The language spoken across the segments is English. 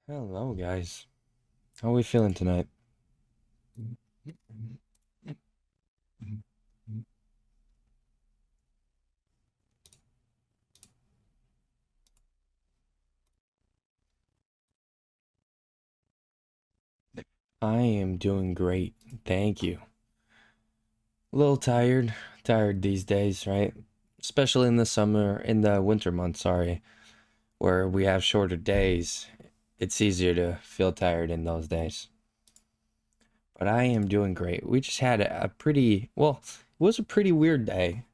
Hello, guys. How are we feeling tonight? I am doing great. Thank you. A little tired these days, right? Especially in the winter months, sorry, where we have shorter days. It's easier to feel tired in those days. But I am doing great. We just had a pretty, well, it was a pretty weird day.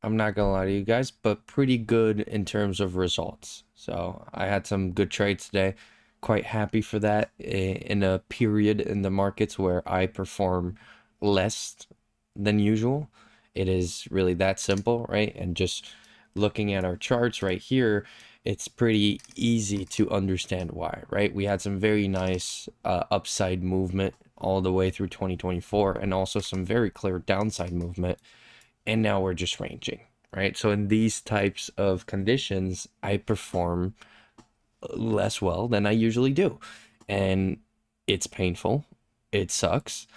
I'm not gonna lie to you guys, but pretty good in terms of results. So I had some good trades today. Quite happy for that in a period in the markets where I perform less than usual. It is really that simple, right? And just looking at our charts right here, it's pretty easy to understand why, right? We had some very nice upside movement all the way through 2024 and also some very clear downside movement, and now we're just ranging, right? So in these types of conditions, I perform less well than I usually do. And it's painful. It sucks,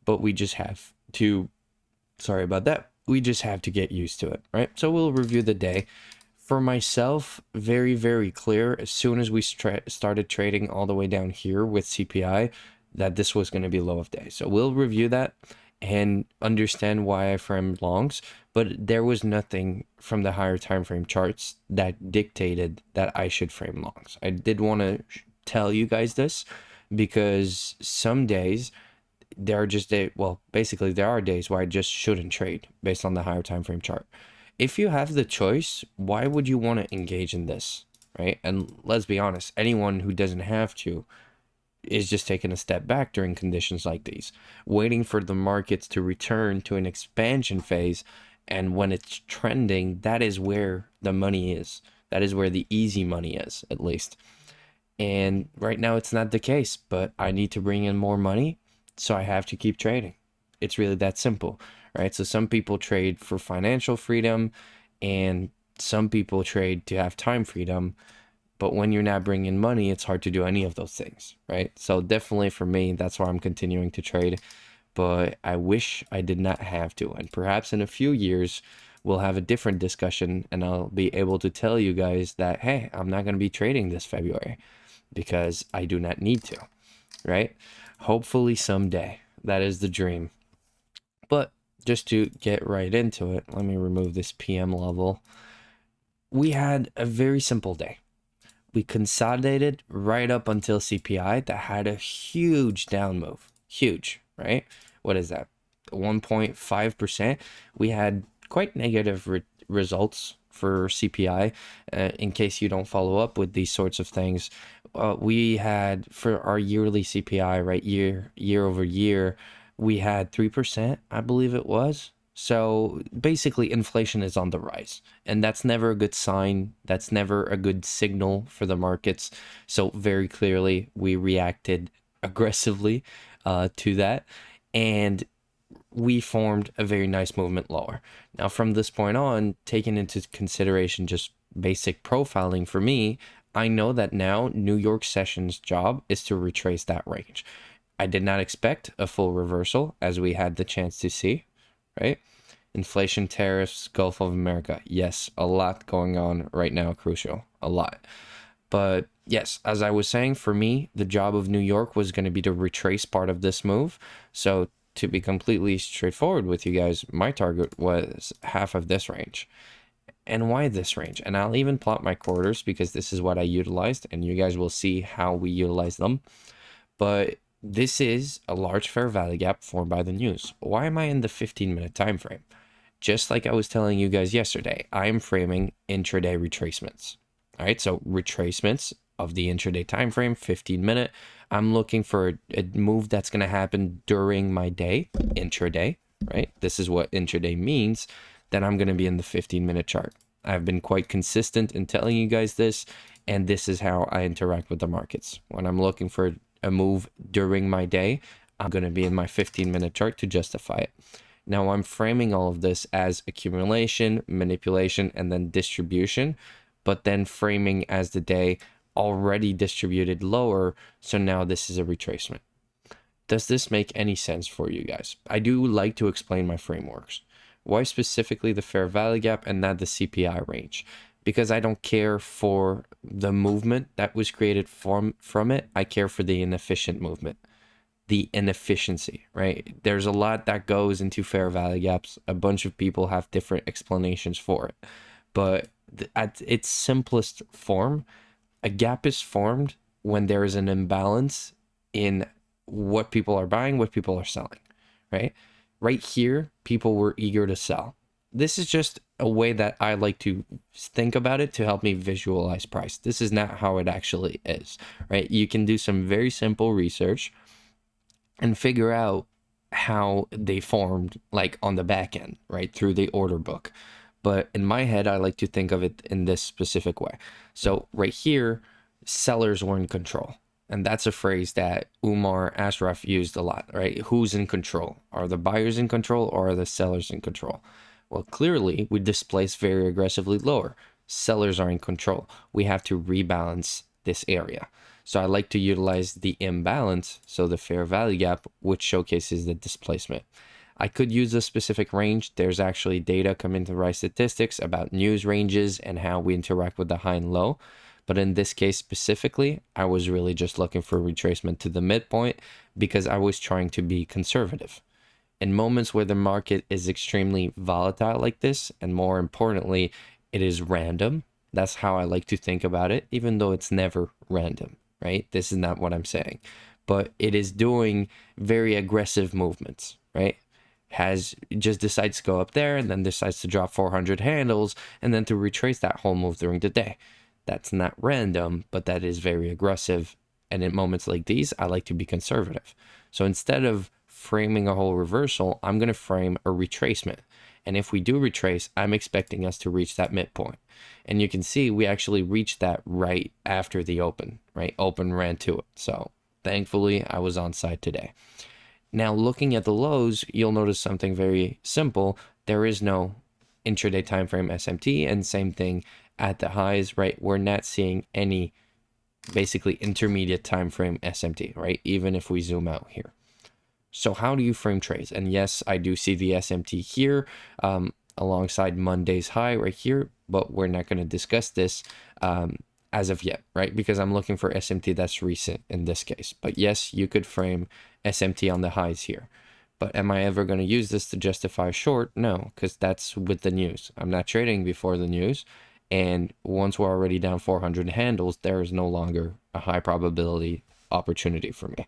but we just have to, sorry about that. We just have to get used to it, right? So we'll review the day. For myself, very, very clear as soon as we started trading all the way down here with CPI that this was going to be low of day. So we'll review that and understand why I framed longs, but there was nothing from the higher time frame charts that dictated that I should frame longs. I did want to tell you guys this because some days there are just basically there are days where I just shouldn't trade based on the higher time frame chart. If you have the choice, why would you want to engage in this, right? And let's be honest, anyone who doesn't have to is just taking a step back during conditions like these, waiting for the markets to return to an expansion phase. And when it's trending, that is where the money is. That is where the easy money is, at least. And right now, it's not the case, but I need to bring in more money, so I have to keep trading. It's really that simple, right? So some people trade for financial freedom, and some people trade to have time freedom. But when you're not bringing money, it's hard to do any of those things, right? So definitely for me, that's why I'm continuing to trade. But I wish I did not have to. And perhaps in a few years, we'll have a different discussion and I'll be able to tell you guys that, hey, I'm not going to be trading this February because I do not need to, right? Hopefully someday. That is the dream. But just to get right into it, let me remove this PM level. We had a very simple day. We consolidated right up until CPI that had a huge down move. Huge, right? What is that? 1.5%. We had quite negative results for CPI. In case you don't follow up with these sorts of things, we had for our yearly CPI, right, year over year, we had 3%, I believe it was. So basically, inflation is on the rise, and that's never a good sign. That's never a good signal for the markets. So, very clearly, we reacted aggressively to that, and we formed a very nice movement lower. Now, from this point on, taking into consideration just basic profiling for me, I know that now New York Sessions' job is to retrace that range. I did not expect a full reversal as we had the chance to see, right? Inflation, tariffs, Gulf of America. Yes, a lot going on right now, crucial. A lot. But yes, as I was saying, for me, the job of New York was going to be to retrace part of this move. So, to be completely straightforward with you guys, my target was half of this range. And why this range? And I'll even plot my quarters because this is what I utilized, and you guys will see how we utilize them. But this is a large fair value gap formed by the news. Why am I in the 15-minute time frame? Just like I was telling you guys yesterday, I am framing intraday retracements. All right, so retracements of the intraday time frame, 15-minute. I'm looking for a move that's going to happen during my day, intraday, right? This is what intraday means. Then I'm going to be in the 15-minute chart. I've been quite consistent in telling you guys this, and this is how I interact with the markets. When I'm looking for a move during my day, I'm going to be in my 15-minute chart to justify it. Now I'm framing all of this as accumulation, manipulation, and then distribution, but then framing as the day already distributed lower, so now this is a retracement. Does this make any sense for you guys? I do like to explain my frameworks. Why specifically the fair value gap and not the CPI range? Because I don't care for the movement that was created from it. I care for the inefficient movement, the inefficiency, right? There's a lot that goes into fair value gaps. A bunch of people have different explanations for it. But at its simplest form, a gap is formed when there is an imbalance in what people are buying, what people are selling, right? Right here, people were eager to sell. This is just a way that I like to think about it to help me visualize price. This is not how it actually is, right? You can do some very simple research and figure out how they formed, like on the back end, right? Through the order book. But in my head, I like to think of it in this specific way. So right here, sellers were in control. And that's a phrase that Umar Ashraf used a lot, right? Who's in control? Are the buyers in control or are the sellers in control? Well, clearly we displaced very aggressively lower. Sellers are in control. We have to rebalance this area. So I like to utilize the imbalance, so the fair value gap, which showcases the displacement. I could use a specific range. There's actually data coming to Rise Statistics about news ranges and how we interact with the high and low. But in this case specifically, I was really just looking for retracement to the midpoint because I was trying to be conservative. In moments where the market is extremely volatile like this, and more importantly, it is random. That's how I like to think about it, even though it's never random, right? This is not what I'm saying. But it is doing very aggressive movements, right? Just decides to go up there and then decides to drop 400 handles and then to retrace that whole move during the day. That's not random, but that is very aggressive. And in moments like these, I like to be conservative. So instead of framing a whole reversal, I'm going to frame a retracement. And if we do retrace, I'm expecting us to reach that midpoint. And you can see we actually reached that right after the open, right? Open ran to it. So thankfully, I was on side today. Now, looking at the lows, you'll notice something very simple. There is no intraday time frame SMT, and same thing at the highs, right? We're not seeing any basically intermediate time frame SMT, right? Even if we zoom out here. So how do you frame trades? And yes, I do see the SMT here alongside Monday's high right here, but we're not going to discuss this as of yet, right? Because I'm looking for SMT that's recent in this case. But yes, you could frame SMT on the highs here. But am I ever going to use this to justify short? No, because that's with the news. I'm not trading before the news. And once we're already down 400 handles, there is no longer a high probability opportunity for me.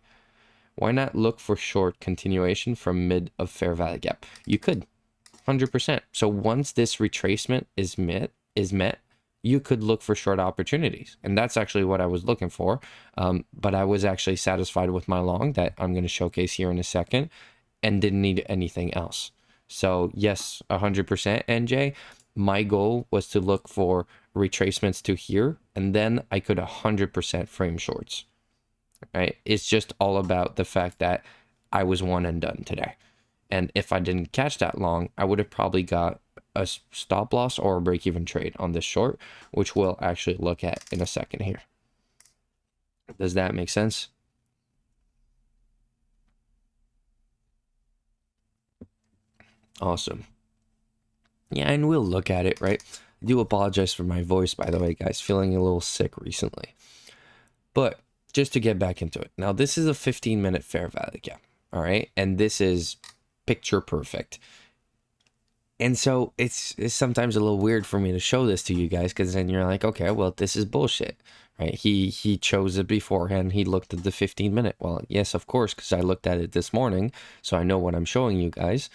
Why not look for short continuation from mid of fair value gap? You could, 100%. So once this retracement is met, you could look for short opportunities. And that's actually what I was looking for. But I was actually satisfied with my long that I'm going to showcase here in a second and didn't need anything else. So yes, 100% NJ. My goal was to look for retracements to here, and then I could 100% frame shorts, right? It's just all about the fact that I was one and done today. And if I didn't catch that long, I would have probably got a stop loss or a break-even trade on this short, which we'll actually look at in a second here. Does that make sense? Awesome. Yeah, and we'll look at it, right? I do apologize for my voice, by the way, guys. Feeling a little sick recently. But just to get back into it. Now, this is a 15-minute fair value gap, all right? And this is picture perfect. And so it's sometimes a little weird for me to show this to you guys because then you're like, okay, well, this is bullshit, right? He chose it beforehand. He looked at the 15-minute. Well, yes, of course, because I looked at it this morning, so I know what I'm showing you guys.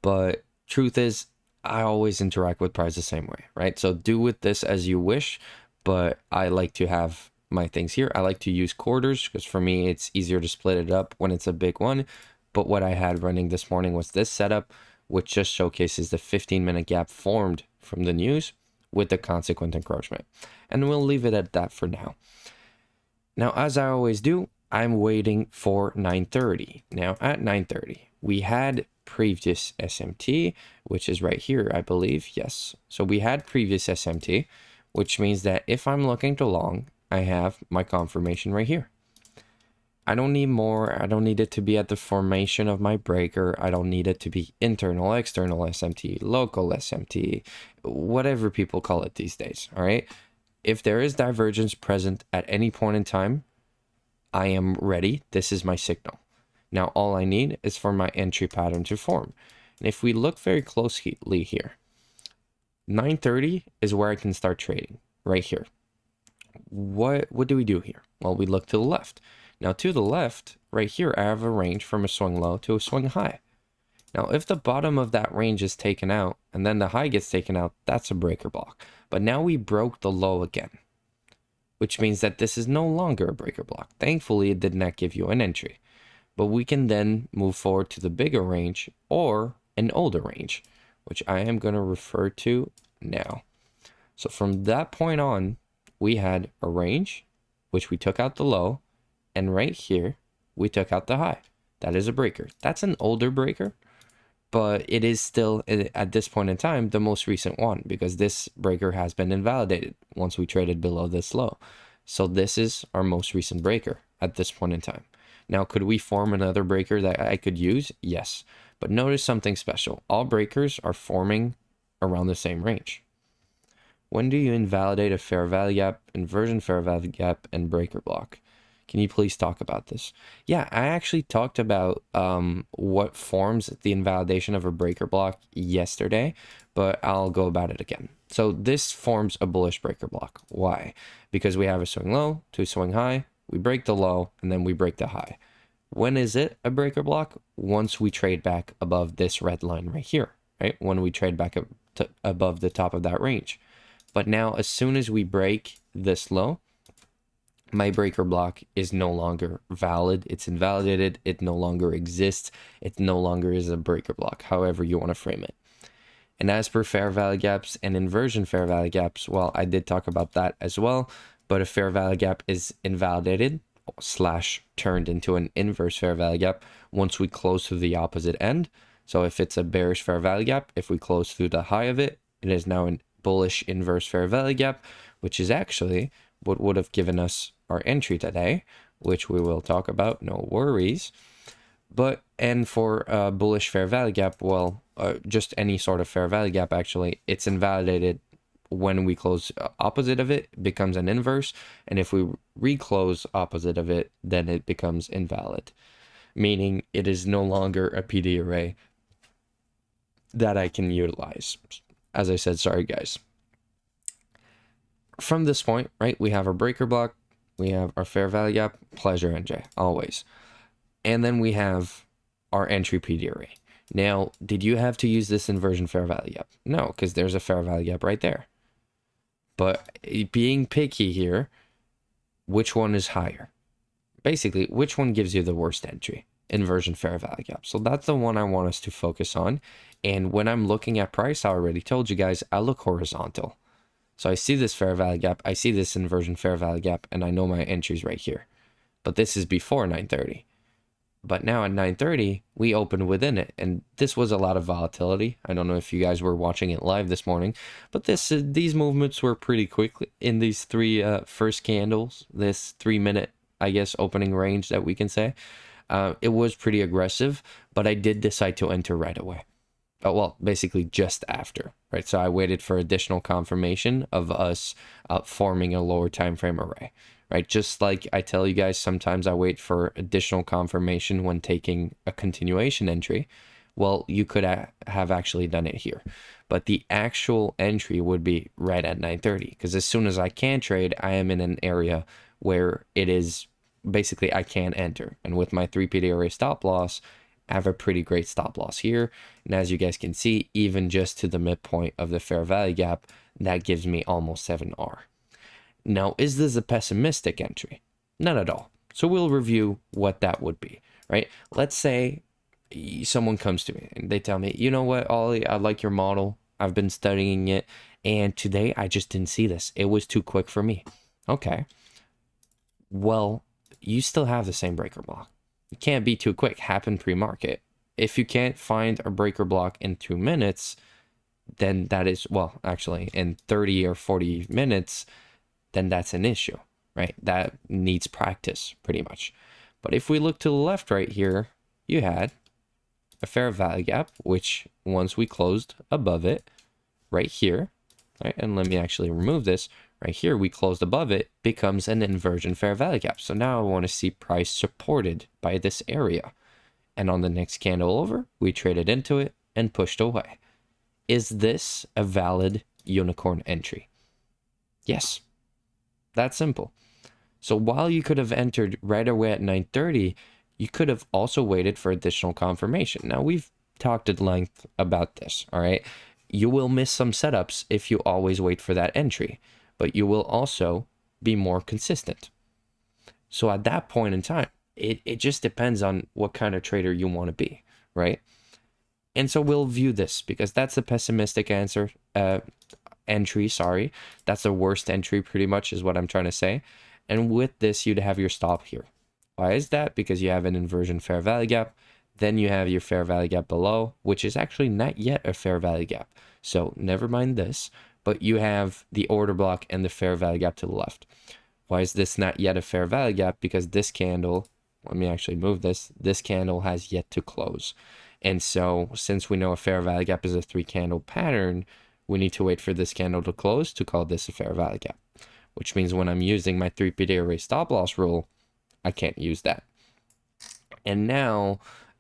But truth is, I always interact with price the same way, right? So do with this as you wish, but I like to have my things here. I like to use quarters because for me, it's easier to split it up when it's a big one. But what I had running this morning was this setup, which just showcases the 15-minute gap formed from the news with the consequent encroachment. And we'll leave it at that for now. Now, as I always do, I'm waiting for 9:30. Now, at 9:30, we had previous SMT, which is right here, I believe. Yes. So we had previous SMT, which means that if I'm looking to long, I have my confirmation right here. I don't need more. I don't need it to be at the formation of my breaker. I don't need it to be internal, external SMT, local SMT, whatever people call it these days, all right? If there is divergence present at any point in time, I am ready. This is my signal. Now, all I need is for my entry pattern to form. And if we look very closely here, 930 is where I can start trading, right here. What do we do here? Well, we look to the left. Now, to the left, right here, I have a range from a swing low to a swing high. Now, if the bottom of that range is taken out, and then the high gets taken out, that's a breaker block. But now we broke the low again, which means that this is no longer a breaker block. Thankfully, it did not give you an entry. But we can then move forward to the bigger range or an older range, which I am going to refer to now. So from that point on, we had a range, which we took out the low, and right here, we took out the high. That is a breaker. That's an older breaker, but it is still, at this point in time, the most recent one, because this breaker has been invalidated once we traded below this low. So this is our most recent breaker at this point in time. Now, could we form another breaker that I could use? Yes. But notice something special. All breakers are forming around the same range. When do you invalidate a fair value gap, inversion fair value gap, and breaker block? Can you please talk about this? Yeah, I actually talked about what forms the invalidation of a breaker block yesterday, but I'll go about it again. So this forms a bullish breaker block. Why? Because we have a swing low to a swing high, we break the low, and then we break the high. When is it a breaker block? Once we trade back above this red line right here, right? When we trade back up to above the top of that range. But now, as soon as we break this low, my breaker block is no longer valid. It's invalidated. It no longer exists. It no longer is a breaker block, however you want to frame it. And as per fair value gaps and inversion fair value gaps, well, I did talk about that as well, but a fair value gap is invalidated / turned into an inverse fair value gap once we close to the opposite end. So if it's a bearish fair value gap, if we close through the high of it, it is now an bullish inverse fair value gap, which is actually what would have given us our entry today, which we will talk about, no worries. But, and for a bullish fair value gap, well, just any sort of fair value gap, actually, it's invalidated when we close opposite of it, becomes an inverse, and if we reclose opposite of it, then it becomes invalid, meaning it is no longer a PD array that I can utilize. As I said, sorry guys. From this point, right, we have our breaker block, we have our fair value gap, pleasure NJ, always. And then we have our entry PD array. Now, did you have to use this inversion fair value gap? No, because there's a fair value gap right there. But being picky here, which one is higher? Basically, which one gives you the worst entry? Inversion fair value gap. So that's the one I want us to focus on. And when I'm looking at price, I already told you guys, I look horizontal. So I see this fair value gap, I see this inversion fair value gap, and I know my entry's right here. But this is before 930. But now at 930, we opened within it, and this was a lot of volatility. I don't know if you guys were watching it live this morning, but these movements were pretty quick in these three first candles, this 3-minute, I guess, opening range that we can say. It was pretty aggressive, but I did decide to enter right away. Well, basically just after, right? So I waited for additional confirmation of us forming a lower time frame array, right? Just like I tell you guys, sometimes I wait for additional confirmation when taking a continuation entry. Well, you could have actually done it here, but the actual entry would be right at 930, because as soon as I can trade, I am in an area where it is basically I can enter. And with my 3 PD array stop loss, I have a pretty great stop loss here. And as you guys can see, even just to the midpoint of the fair value gap, that gives me almost 7R. Now, is this a pessimistic entry? Not at all. So we'll review what that would be, right? Let's say someone comes to me and they tell me, you know what, Ollie, I like your model. I've been studying it. And today I just didn't see this. It was too quick for me. Okay. Well, you still have the same breaker block. You can't be too quick. Happen pre-market. If you can't find a breaker block in 2 minutes, then that is, well, actually in 30 or 40 minutes, then that's an issue, right? That needs practice pretty much. But if we look to the left right here, you had a fair value gap, which once we closed above it right here, right? And let me actually remove this right here. We closed above it, becomes an inversion fair value gap. So now I want to see price supported by this area. And on the next candle over, we traded into it and pushed away. Is this a valid unicorn entry? Yes, that's simple. So while you could have entered right away at 9:30, you could have also waited for additional confirmation. Now, we've talked at length about this, all right? You will miss some setups if you always wait for that entry, but you will also be more consistent. So at that point in time, it just depends on what kind of trader you want to be, right? And so we'll view this because that's the pessimistic entry, sorry. That's the worst entry pretty much is what I'm trying to say. And with this, you'd have your stop here. Why is that? Because you have an inversion fair value gap. Then you have your fair value gap below, which is actually not yet a fair value gap. So never mind this, but you have the order block and the fair value gap to the left. Why is this not yet a fair value gap? Because this candle, let me actually move this candle has yet to close. And so since we know a fair value gap is a 3-candle pattern, we need to wait for this candle to close to call this a fair value gap, which means when I'm using my 3-day array stop loss rule, I can't use that. And now,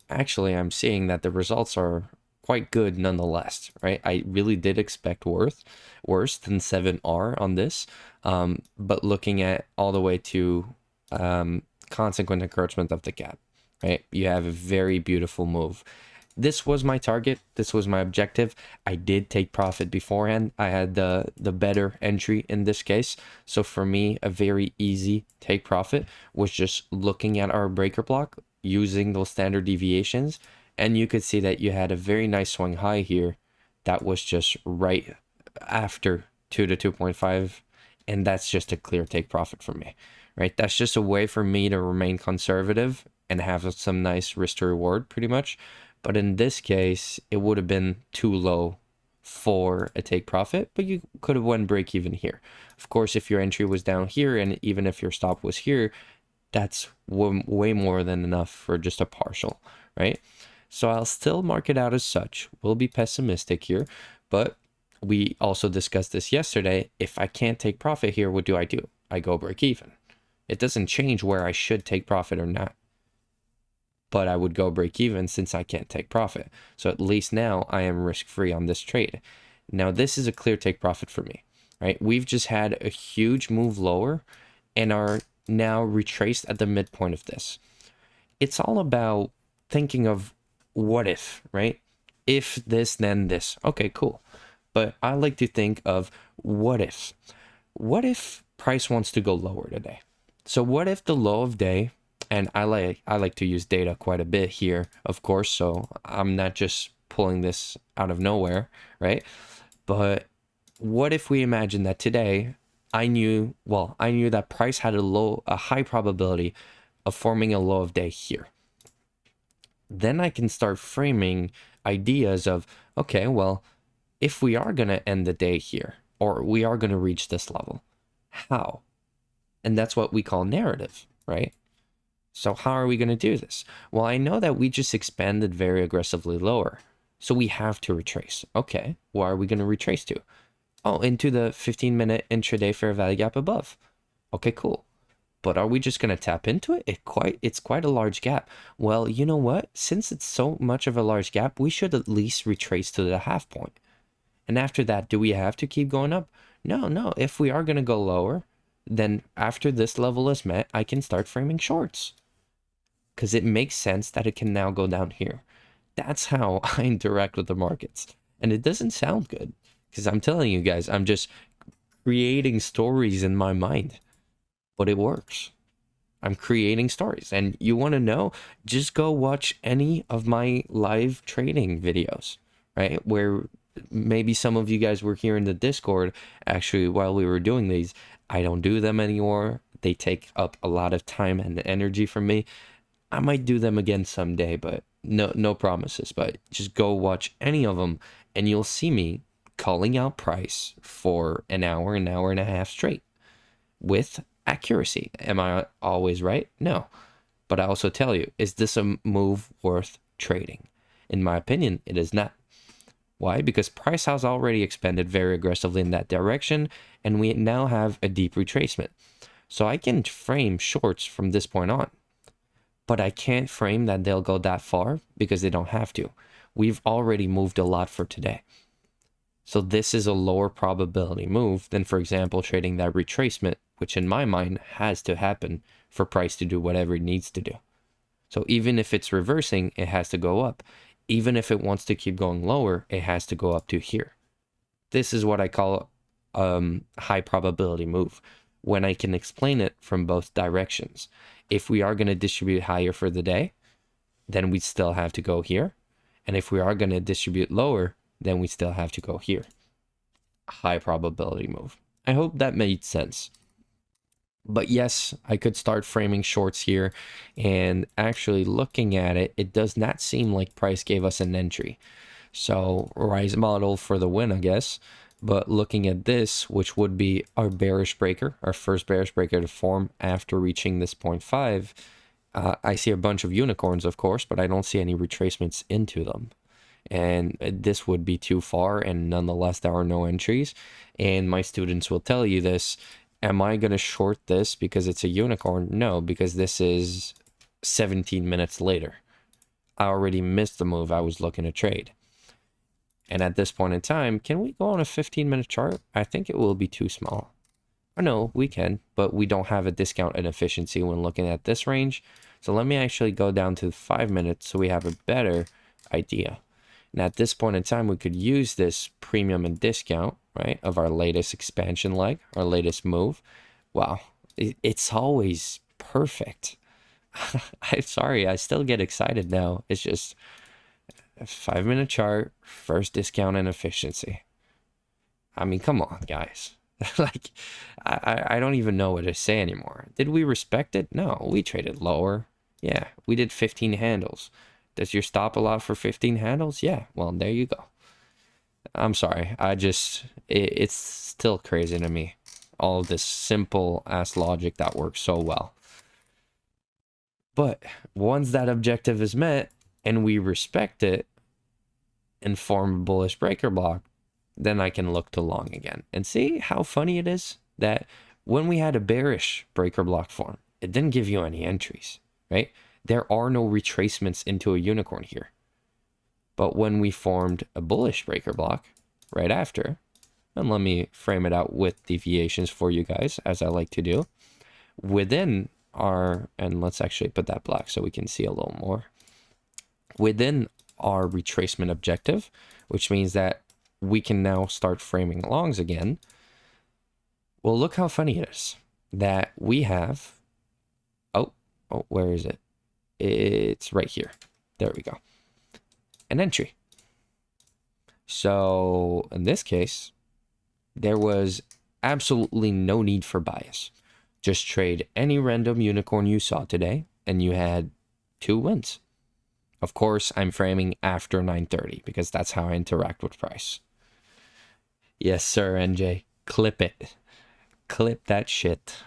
actually, I'm seeing that the results are quite good nonetheless, right? I really did expect worse than 7R on this, but looking at all the way to consequent encroachment of the gap, right? You have a very beautiful move. This was my target. This was my objective. I did take profit beforehand. I had the better entry in this case. So for me, a very easy take profit was just looking at our breaker block, using those standard deviations. And you could see that you had a very nice swing high here. That was just right after 2 to 2.5. And that's just a clear take profit for me, right? That's just a way for me to remain conservative and have some nice risk to reward pretty much. But in this case, it would have been too low for a take profit, but you could have went break even here. Of course, if your entry was down here and even if your stop was here, that's way more than enough for just a partial, right? So I'll still mark it out as such. We'll be pessimistic here, but we also discussed this yesterday. If I can't take profit here, what do? I go break even. It doesn't change where I should take profit or not, but I would go break even since I can't take profit. So at least now I am risk free on this trade. Now this is a clear take profit for me, right? We've just had a huge move lower and are now retraced at the midpoint of this. It's all about thinking of what if, right? If this, then this. Okay, cool. But I like to think of what if. What if price wants to go lower today? So what if the low of day, and I like to use data quite a bit here, of course, so I'm not just pulling this out of nowhere, right? But what if we imagine that today I knew that price had a high probability of forming a low of day here. Then I can start framing ideas of, okay, well, if we are going to end the day here, or we are going to reach this level, how? And that's what we call narrative, right? So how are we going to do this? Well, I know that we just expanded very aggressively lower, so we have to retrace. Okay, where are we going to retrace to? Oh, into the 15-minute intraday fair value gap above. Okay, cool. But are we just going to tap into it? It's quite a large gap. Well, you know what? Since it's so much of a large gap, we should at least retrace to the half point. And after that, do we have to keep going up? No. If we are going to go lower, then after this level is met, I can start framing shorts. Because it makes sense that it can now go down here. That's how I interact with the markets. And it doesn't sound good. Because I'm telling you guys, I'm just creating stories in my mind. But it works. I'm creating stories. And you want to know, just go watch any of my live trading videos, right? Where maybe some of you guys were here in the Discord, actually, while we were doing these. I don't do them anymore. They take up a lot of time and energy from me. I might do them again someday, but no promises. But just go watch any of them, and you'll see me calling out price for an hour and a half straight with Accuracy. Am I always right? No. But I also tell you, is this a move worth trading? In my opinion, it is not. Why? Because price has already expanded very aggressively in that direction, and we now have a deep retracement. So I can frame shorts from this point on, but I can't frame that they'll go that far because they don't have to. We've already moved a lot for today. So this is a lower probability move than, for example, trading that retracement, which in my mind has to happen for price to do whatever it needs to do. So even if it's reversing, it has to go up. Even if it wants to keep going lower, it has to go up to here. This is what I call high probability move, when I can explain it from both directions. If we are going to distribute higher for the day, then we still have to go here. And if we are going to distribute lower, then we still have to go here. High probability move. I hope that made sense. But yes, I could start framing shorts here, and actually looking at it, it does not seem like price gave us an entry. So rise model for the win, I guess. But looking at this, which would be our bearish breaker, our first bearish breaker to form after reaching this 0.5, I see a bunch of unicorns, of course, but I don't see any retracements into them. And this would be too far, and nonetheless, there are no entries. And my students will tell you this. Am I going to short this because it's a unicorn? No, because this is 17 minutes later. I already missed the move I was looking to trade. And at this point in time, can we go on a 15-minute chart? I think it will be too small. Or no, we can, but we don't have a discount in efficiency when looking at this range. So let me actually go down to 5 minutes so we have a better idea. And at this point in time, we could use this premium and discount, right, of our latest expansion leg, our latest move. Wow, it's always perfect. I'm sorry, I still get excited now. It's just a 5-minute chart, first discount and efficiency. I mean, come on, guys. Like, I don't even know what to say anymore. Did we respect it? No, we traded lower. Yeah, we did 15 handles. Does your stop allow for 15 handles? Yeah, well, there you go. I'm sorry. It's still crazy to me. All of this simple ass logic that works so well. But once that objective is met and we respect it and form a bullish breaker block, then I can look to long again. And see how funny it is that when we had a bearish breaker block form, it didn't give you any entries, right? There are no retracements into a unicorn here. But when we formed a bullish breaker block right after, and let me frame it out with deviations for you guys, as I like to do, within our, and let's actually put that black so we can see a little more, within our retracement objective, which means that we can now start framing longs again. Well, look how funny it is that we have, oh, where is it? It's right here. There we go. An entry. So in this case, there was absolutely no need for bias. Just trade any random unicorn you saw today, and you had 2 wins. Of course, I'm framing after 9:30 because that's how I interact with price. Yes, sir, NJ. Clip it. Clip that shit.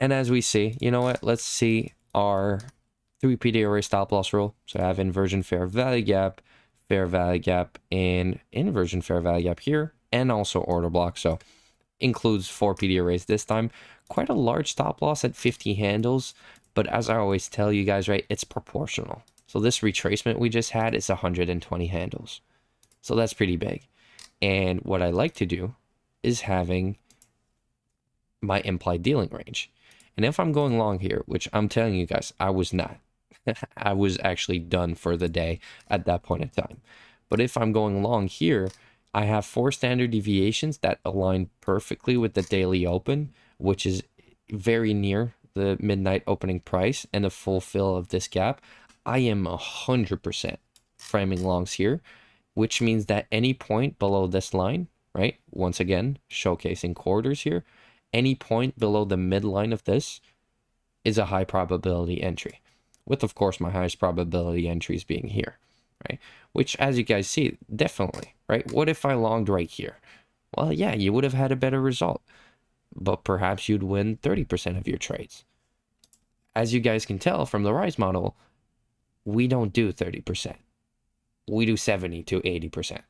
And as we see, you know what? Let's see our 3 PDRA stop loss rule. So I have inversion fair value gap, and inversion fair value gap here, and also order block. So includes 4 PDRAs this time. Quite a large stop loss at 50 handles. But as I always tell you guys, right, it's proportional. So this retracement we just had is 120 handles. So that's pretty big. And what I like to do is having my implied dealing range. And if I'm going long here, which I'm telling you guys, I was not. I was actually done for the day at that point in time. But if I'm going long here, I have 4 standard deviations that align perfectly with the daily open, which is very near the midnight opening price and the full fill of this gap. I am 100% framing longs here, which means that any point below this line, right? Once again, showcasing quarters here. Any point below the midline of this is a high probability entry, with of course my highest probability entries being here, right? Which, as you guys see, definitely, right? What if I longed right here? Well, yeah, you would have had a better result. but perhaps you'd win 30% of your trades. As you guys can tell from the Rise model, we don't do 30%. We do 70 to 80%.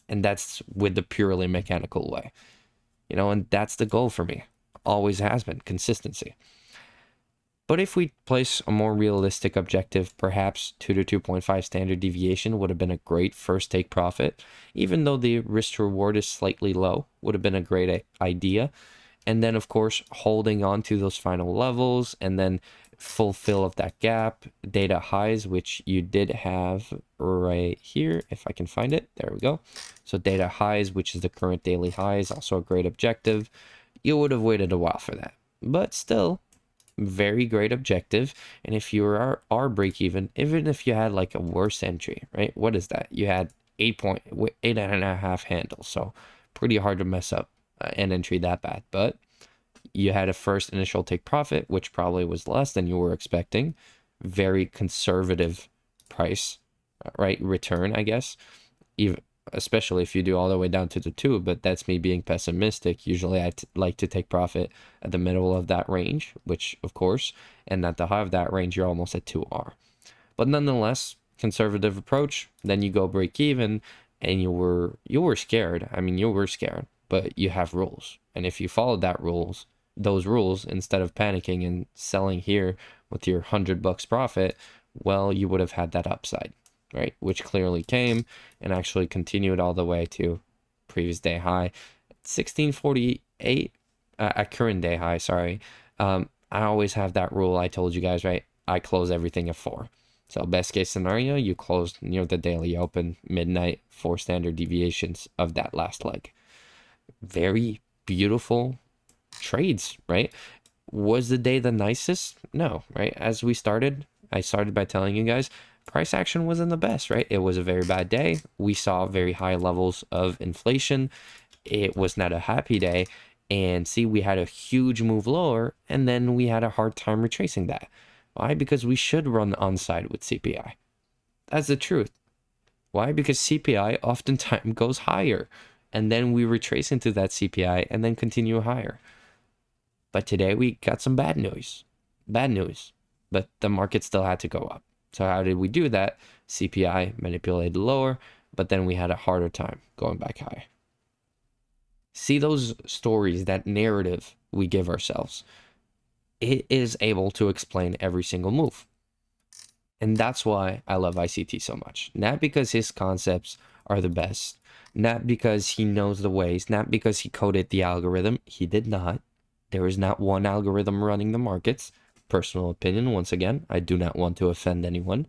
And that's with the purely mechanical way. And that's the goal for me. Always has been consistency. But if we place a more realistic objective, perhaps 2 to 2.5 standard deviation would have been a great first take profit. Even though the risk to reward is slightly low, would have been a great idea. And then, of course, holding on to those final levels and then fulfill of that gap, data highs, which you did have right here, if I can find it. There we go. So data highs, which is the current daily highs, also a great objective. You would have waited a while for that. But still, very great objective. And if you are break even if you had like a worse entry, right? What is that? You had 8.5 handles. So pretty hard to mess up an entry that bad. But you had a first initial take profit, which probably was less than you were expecting. Very conservative price, right? Return, I guess. Even especially if you do all the way down to the 2, but that's me being pessimistic. Usually I like to take profit at the middle of that range, which of course, and at the high of that range, you're almost at 2R. But nonetheless, conservative approach, then you go break even, and you were scared. I mean, you were scared, but you have rules. And if you followed those rules, instead of panicking and selling here with your $100 profit, well, you would have had that upside, right? Which clearly came and actually continued all the way to previous day high, 1648 at current day high. Sorry. I always have that rule. I told you guys, right? I close everything at 4. So best case scenario, you close near the daily open, midnight, 4 standard deviations of that last leg. Very beautiful trades, right? Was the day the nicest? No, right? As we started, I started by telling you guys, price action wasn't the best, right? It was a very bad day. We saw very high levels of inflation. It was not a happy day. And see, we had a huge move lower, and then we had a hard time retracing that. Why? Because we should run on side with CPI. That's the truth. Why? Because CPI oftentimes goes higher, and then we retrace into that CPI and then continue higher. But today we got some bad news. Bad news. But the market still had to go up. So how did we do that? CPI manipulated lower, but then we had a harder time going back high. See those stories, that narrative we give ourselves. It is able to explain every single move. And that's why I love ICT so much. Not because his concepts are the best, not because he knows the ways, not because he coded the algorithm. He did not. There is not one algorithm running the markets. Personal opinion, once again, I do not want to offend anyone.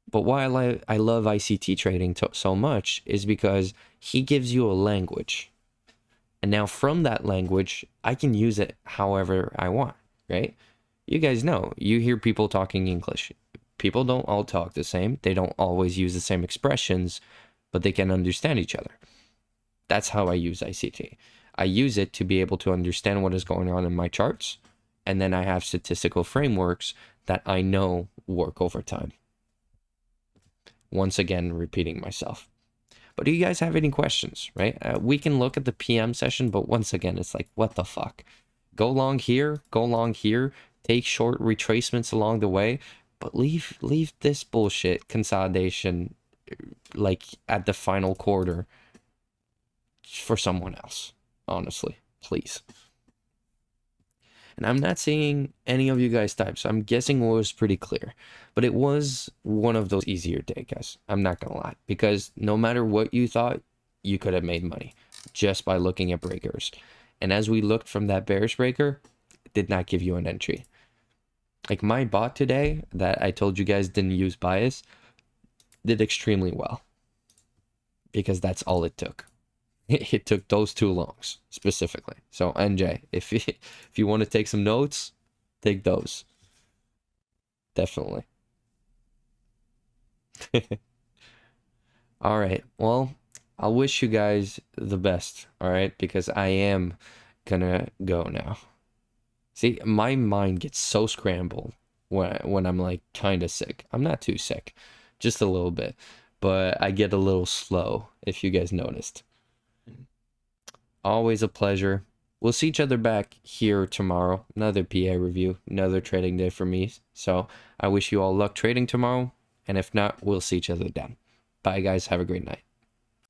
But why I love ICT trading so much is because he gives you a language. And now from that language, I can use it however I want, right? You guys know, you hear people talking English. People don't all talk the same. They don't always use the same expressions, but they can understand each other. That's how I use ICT. I use it to be able to understand what is going on in my charts. And then I have statistical frameworks that I know work over time. Once again, repeating myself. But do you guys have any questions, right? We can look at the PM session, but once again, it's like, what the fuck? Go long here, take short retracements along the way, but leave this bullshit consolidation like at the final quarter for someone else, honestly, please. And I'm not seeing any of you guys type, so I'm guessing it was pretty clear. But it was one of those easier days, guys. I'm not gonna lie. Because no matter what you thought, you could have made money just by looking at breakers. And as we looked from that bearish breaker, it did not give you an entry. Like my bot today that I told you guys didn't use bias did extremely well. Because that's all it took. It took those 2 longs specifically. So NJ, if you want to take some notes, take those. Definitely. All right. Well, I wish you guys the best. All right, because I am gonna go now. See, my mind gets so scrambled when I'm like kind of sick. I'm not too sick, just a little bit, but I get a little slow. If you guys noticed. Always a pleasure. we'll see each other back here tomorrow. Another PA review, another trading day for me. So I wish you all luck trading tomorrow. And if not, we'll see each other then. Bye, guys. Have a great night.